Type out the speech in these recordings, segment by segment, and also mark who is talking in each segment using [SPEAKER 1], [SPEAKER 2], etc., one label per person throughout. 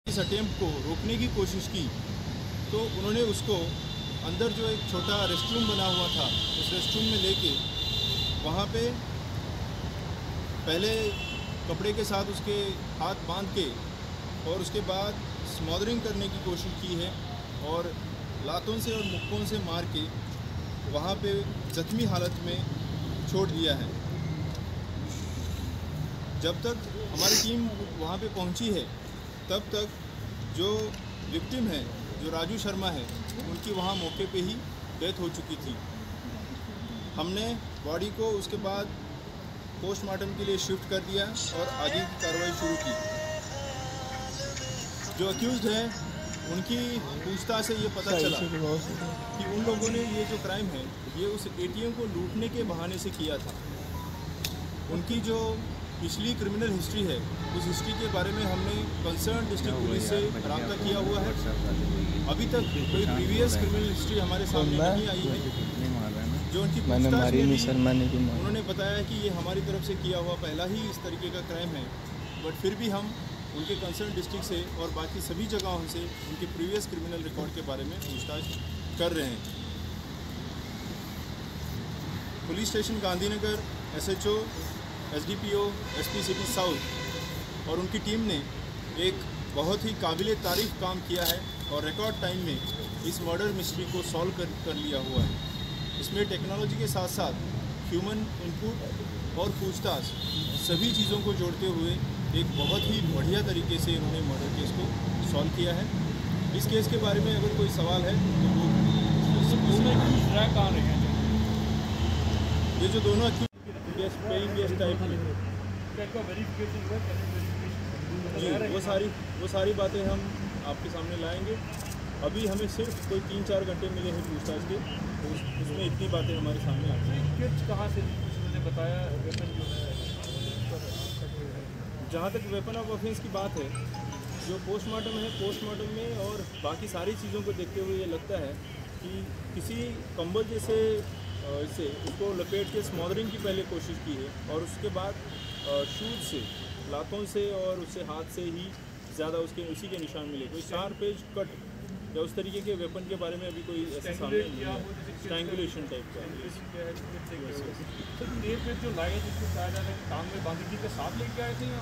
[SPEAKER 1] इस अटेम्प्ट को रोकने की कोशिश की तो उन्होंने उसको अंदर जो एक छोटा रेस्टरूम बना हुआ था उस रेस्टरूम में लेके वहाँ पे पहले कपड़े के साथ उसके हाथ बांध के और उसके बाद स्मॉदरिंग करने की कोशिश की है और लातों से और मुक्कों से मार के वहाँ पे ज़ख्मी हालत में छोड़ दिया है। जब तक हमारी टीम वहाँ पे पहुँची है तब तक जो विक्टिम है जो राजू शर्मा है उनकी वहाँ मौके पे ही डेथ हो चुकी थी। हमने बॉडी को उसके बाद पोस्टमार्टम के लिए शिफ्ट कर दिया और आगे की कार्रवाई शुरू की। जो अक्यूज़्ड है उनकी पूछताछ से ये पता चला कि उन लोगों ने ये जो क्राइम है ये उस एटीएम को लूटने के बहाने से किया था। उनकी जो पिछली क्रिमिनल हिस्ट्री है उस हिस्ट्री के बारे में हमने कंसर्न डिस्ट्रिक्ट पुलिस से रब्ता किया हुआ है। अभी तक कोई प्रीवियस क्रिमिनल हिस्ट्री हमारे सामने नहीं आई है। जो उनकी पूछताछ में भी उन्होंने बताया कि ये हमारी तरफ से किया हुआ पहला ही इस तरीके का क्राइम है, बट फिर भी हम उनके कंसर्न डिस्ट्रिक्ट से और बाकी सभी जगहों से उनके प्रीवियस क्रिमिनल रिकॉर्ड के बारे में पूछताछ कर रहे हैं। Police station Gandhinagar SHO SDPO SP city south और उनकी टीम ने एक बहुत ही काबिले तारीफ काम किया है और रिकॉर्ड टाइम में इस मर्डर मिस्ट्री को सॉल्व कर लिया हुआ है। इसमें टेक्नोलॉजी के साथ साथ ह्यूमन इनपुट और पूछताछ सभी चीज़ों को जोड़ते हुए एक बहुत ही बढ़िया तरीके से इन्होंने मर्डर केस को सॉल्व किया है। इस केस के बारे में अगर कोई सवाल है तो वो
[SPEAKER 2] ट्रैक आ रहे हैं।
[SPEAKER 1] ये जो दोनों पेइंग गेस्ट टाइप में जी वो सारी बातें हम आपके सामने लाएंगे। अभी हमें सिर्फ कोई 3-4 घंटे मिले हैं पूछताछ के, तो उसमें इतनी बातें हमारे सामने आती हैं।
[SPEAKER 2] किट कहाँ से उन्होंने बताया वेपन जो है,
[SPEAKER 1] जहाँ तक वेपन ऑफ ऑफेंस की बात है, जो पोस्टमार्टम है पोस्टमार्टम में और बाकी सारी चीज़ों को देखते हुए ये लगता है कि किसी कंबल जैसे इससे उसको लपेट के स्मॉदरिंग की पहले कोशिश की है और उसके बाद शूज से लातों से और उससे हाथ से ही ज़्यादा उसी के निशान मिले। कोई शार्प एज कट या उस तरीके के वेपन के बारे में अभी कोई ऐसा सामने नहीं है। स्ट्रैंगुलेशन टाइप का
[SPEAKER 2] जो लाए जिसको कहा जा रहा है टांग में बांधी थी, साथ लेके आए थे या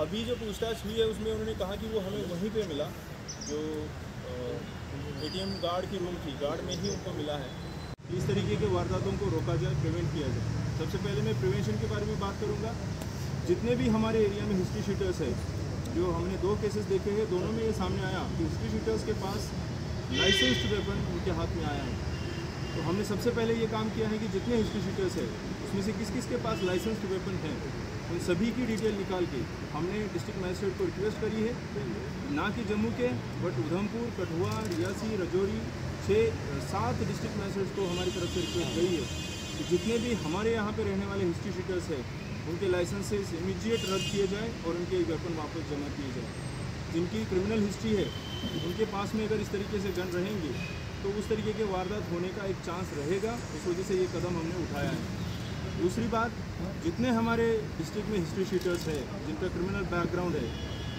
[SPEAKER 1] अभी जो पूछताछ हुई है उसमें उन्होंने कहा कि वो हमें वहीं पे मिला, जो ATM गार्ड की रूम थी, गार्ड में ही उनको मिला है। इस तरीके के वारदातों को रोका जाए, प्रिवेंट किया जाए। सबसे पहले मैं प्रिवेंशन के बारे में बात करूँगा। जितने भी हमारे एरिया में हिस्ट्री शीटर्स है, जो हमने 2 केसेस देखे हैं, दोनों में ये सामने आया कि हिस्ट्री शीटर्स के पास लाइसेंस्ड वेपन उनके हाथ में आया है। तो हमने सबसे पहले ये काम किया है कि जितने हिस्ट्री शीटर्स है उसमें से किस किस के पास लाइसेंस्ड वेपन है उन सभी की डिटेल निकाल के हमने डिस्ट्रिक्ट मजिस्ट्रेट को रिक्वेस्ट करी है, ना कि जम्मू के but Udhampur, Kathua, Reasi, Rajouri 7 district magistrates को हमारी तरफ से रिक्वेस्ट गई है कि जितने भी हमारे यहाँ पे रहने वाले हिस्ट्री शीटर्स है उनके लाइसेंसेस इमीडिएट रद्द किए जाए और उनके वेपन वापस जमा किए जाए। जिनकी क्रिमिनल हिस्ट्री है उनके पास में अगर इस तरीके से गन रहेंगे तो उस तरीके के वारदात होने का एक चांस रहेगा। इस वजह से ये कदम हमने उठाया है। दूसरी बात, जितने हमारे डिस्ट्रिक्ट में हिस्ट्री शीटर्स है जिनका क्रिमिनल बैकग्राउंड है,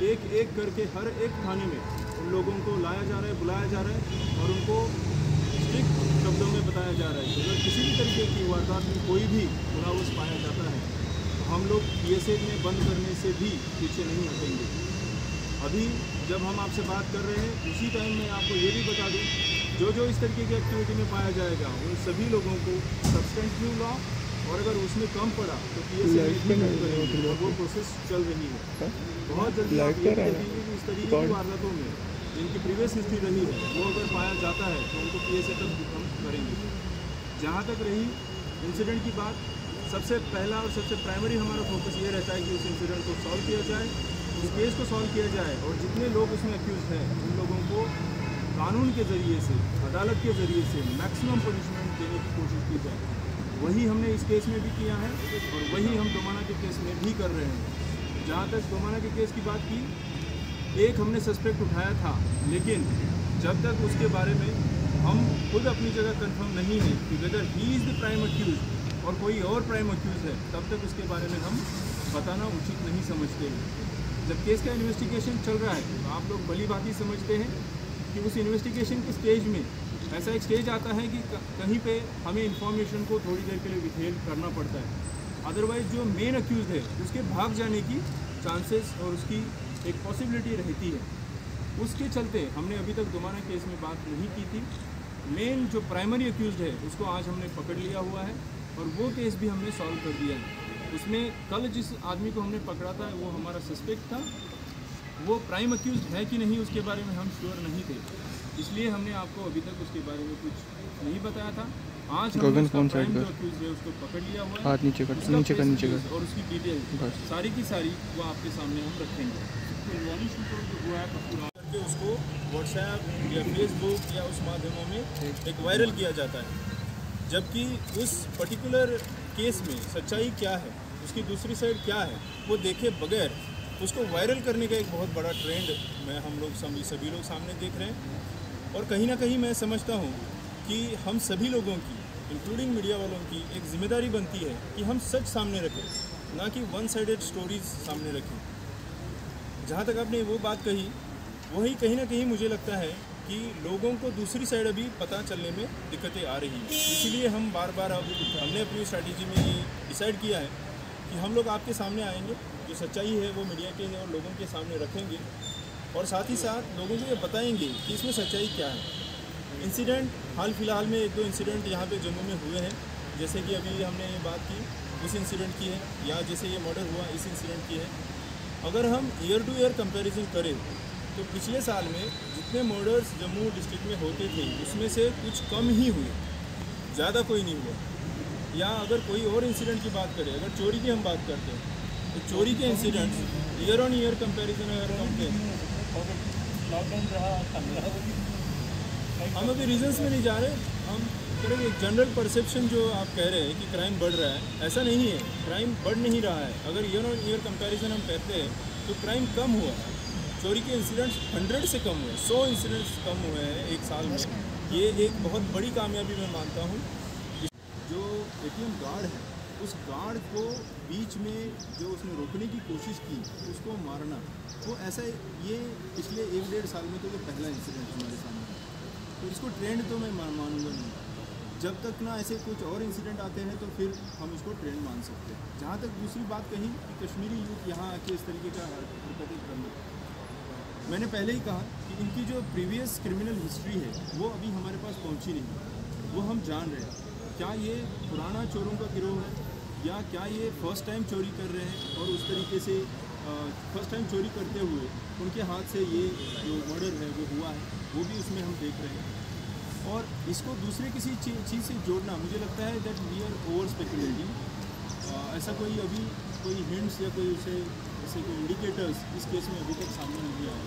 [SPEAKER 1] एक एक करके हर एक थाने में उन लोगों को लाया जा रहा है, बुलाया जा रहा है और उनको स्ट्रिक्ट शब्दों में बताया जा रहा है कि अगर किसी भी तरीके की वारदात में कोई भी मुलव्वस पाया जाता है तो हम लोग PSA में बंद करने से भी पीछे नहीं हटेंगे। अभी जब हम आपसे बात कर रहे हैं उसी टाइम में आपको ये भी बता दूं, जो इस तरीके की एक्टिविटी में पाया जाएगा उन सभी लोगों को सब्सटेंटिव लॉ और अगर उसमें कम पड़ा तो PSA करेंगे और वो प्रोसेस चल रही है। बहुत जल्दी आप ये देखेंगे कि इस तरीके की वारदातों में जिनकी प्रीवियस हिस्ट्री रही है वो अगर पाया जाता है तो उनको PSA तक हम करेंगे। जहाँ तक रही इंसिडेंट की बात, सबसे पहला और सबसे प्राइमरी हमारा फोकस ये रहता है कि उस इंसिडेंट को सॉल्व किया जाए, उस केस को सॉल्व किया जाए और जितने लोग उसमें अक्यूज हैं उन लोगों को कानून के ज़रिए से, अदालत के ज़रिए से मैक्सिमम पनिशमेंट देने की कोशिश की जाए। वही हमने इस केस में भी किया है और वही हम दोमाना के केस में भी कर रहे हैं। जहाँ तक दोमाना के केस की बात की, एक हमने सस्पेक्ट उठाया था, लेकिन जब तक उसके बारे में हम खुद अपनी जगह कंफर्म नहीं है कि whether he is the prime accused और कोई और प्राइम अक्यूज है, तब तक उसके बारे में हम बताना उचित नहीं समझते हैं। जब केस का इन्वेस्टिगेशन चल रहा है तो आप लोग भली भांति समझते हैं कि उस इन्वेस्टिगेशन के स्टेज में ऐसा एक स्टेज आता है कि कहीं पे हमें इन्फॉर्मेशन को थोड़ी देर के लिए विथहेल्ड करना पड़ता है, अदरवाइज जो मेन अक्यूज़ है उसके भाग जाने की चांसेस और उसकी एक पॉसिबिलिटी रहती है। उसके चलते हमने अभी तक दोबारा केस में बात नहीं की थी। मेन जो प्राइमरी अक्यूज़ड है उसको आज हमने पकड़ लिया हुआ है और वो केस भी हमने सॉल्व कर दिया है। उसमें कल जिस आदमी को हमने पकड़ा था वो हमारा सस्पेक्ट था, वो प्राइम अक्यूज़ड है कि नहीं उसके बारे में हम श्योर नहीं थे, इसलिए हमने आपको अभी तक उसके बारे में कुछ नहीं बताया था। आज हमने उसका प्राइम जो अक्यूज़ड है उसको पकड़ लिया हुआ है,
[SPEAKER 3] हाथ नीचे कर, नीचे कर, नीचे कर,
[SPEAKER 1] और उसकी डिटेल सारी की सारी वो आपके सामने हम रखेंगे। हुआ है उसको व्हाट्सएप या फेसबुक या उस माध्यमों में एक वायरल किया जाता है, जबकि उस पर्टिकुलर केस में सच्चाई क्या है, उसकी दूसरी साइड क्या है, वो देखे बगैर उसको वायरल करने का एक बहुत बड़ा ट्रेंड में हम लोग सभी लोग सामने देख रहे हैं। और कहीं ना कहीं मैं समझता हूँ कि हम सभी लोगों की इंक्लूडिंग मीडिया वालों की एक जिम्मेदारी बनती है कि हम सच सामने रखें, ना कि वन साइडेड स्टोरीज सामने रखें। जहाँ तक आपने वो बात कही, वही कहीं ना कहीं मुझे लगता है कि लोगों को दूसरी साइड अभी पता चलने में दिक्कतें आ रही हैं। इसीलिए हम बार बार अब हमने अपनी स्ट्रैटेजी में ये डिसाइड किया है कि हम लोग आपके सामने आएंगे, जो सच्चाई है वो मीडिया के और लोगों के सामने रखेंगे, और साथ ही साथ लोगों को ये बताएंगे कि इसमें सच्चाई क्या है। इंसिडेंट हाल फिलहाल में 1-2 इंसिडेंट यहाँ पे जम्मू में हुए हैं, जैसे कि अभी हमने ये बात की उस इंसिडेंट की है, या जैसे ये मर्डर हुआ इस इंसिडेंट की है। अगर हम ईयर टू ईयर कंपैरिजन करें तो पिछले साल में जितने मर्डर्स जम्मू डिस्ट्रिक्ट में होते थे उसमें से कुछ कम ही हुए, ज़्यादा कोई नहीं हुआ। या अगर कोई और इंसिडेंट की बात करें, अगर चोरी की हम बात करते हैं तो चोरी के incidents year on year comparison अगर हम हम अभी रीजंस में नहीं जा रहे, हम करेंगे एक जनरल परसेप्शन जो आप कह रहे हैं कि क्राइम बढ़ रहा है, ऐसा नहीं है, क्राइम बढ़ नहीं रहा है। अगर ईयर ऑन ईयर कंपैरिजन हम कहते हैं तो क्राइम कम हुआ है, चोरी के इंसिडेंट्स 100 से कम हुए, 100 इंसिडेंट्स कम हुए हैं एक साल में। ये एक बहुत बड़ी कामयाबी मैं मानता हूँ। जो एटीएम गार्ड है उस गार्ड को बीच में जो उसने रोकने की कोशिश की उसको मारना, वो ऐसा ये पिछले 1-1.5 साल में तो ये पहला इंसिडेंट हमारे सामने है। तो इसको ट्रेंड तो मैं मानूंगा नहीं, जब तक ना ऐसे कुछ और इंसिडेंट आते हैं तो फिर हम इसको ट्रेंड मान सकते हैं। जहाँ तक दूसरी बात कही कि कश्मीरी यूथ यहाँ आके इस तरीके का हरकतें करने, मैंने पहले ही कहा कि इनकी जो प्रीवियस क्रिमिनल हिस्ट्री है वो अभी हमारे पास पहुँची नहीं, वो हम जान रहे हैं। क्या ये पुराना चोरों का गिरोह है या क्या ये फर्स्ट टाइम चोरी कर रहे हैं, और उस तरीके से फर्स्ट टाइम चोरी करते हुए उनके हाथ से ये जो मर्डर है वो हुआ है, वो भी उसमें हम देख रहे हैं। और इसको दूसरे किसी चीज़ से जोड़ना, मुझे लगता है that we are over speculating. ऐसा कोई अभी कोई हिंट्स या कोई उसे ऐसे कोई इंडिकेटर्स इस केस में अभी तक सामने नहीं आए।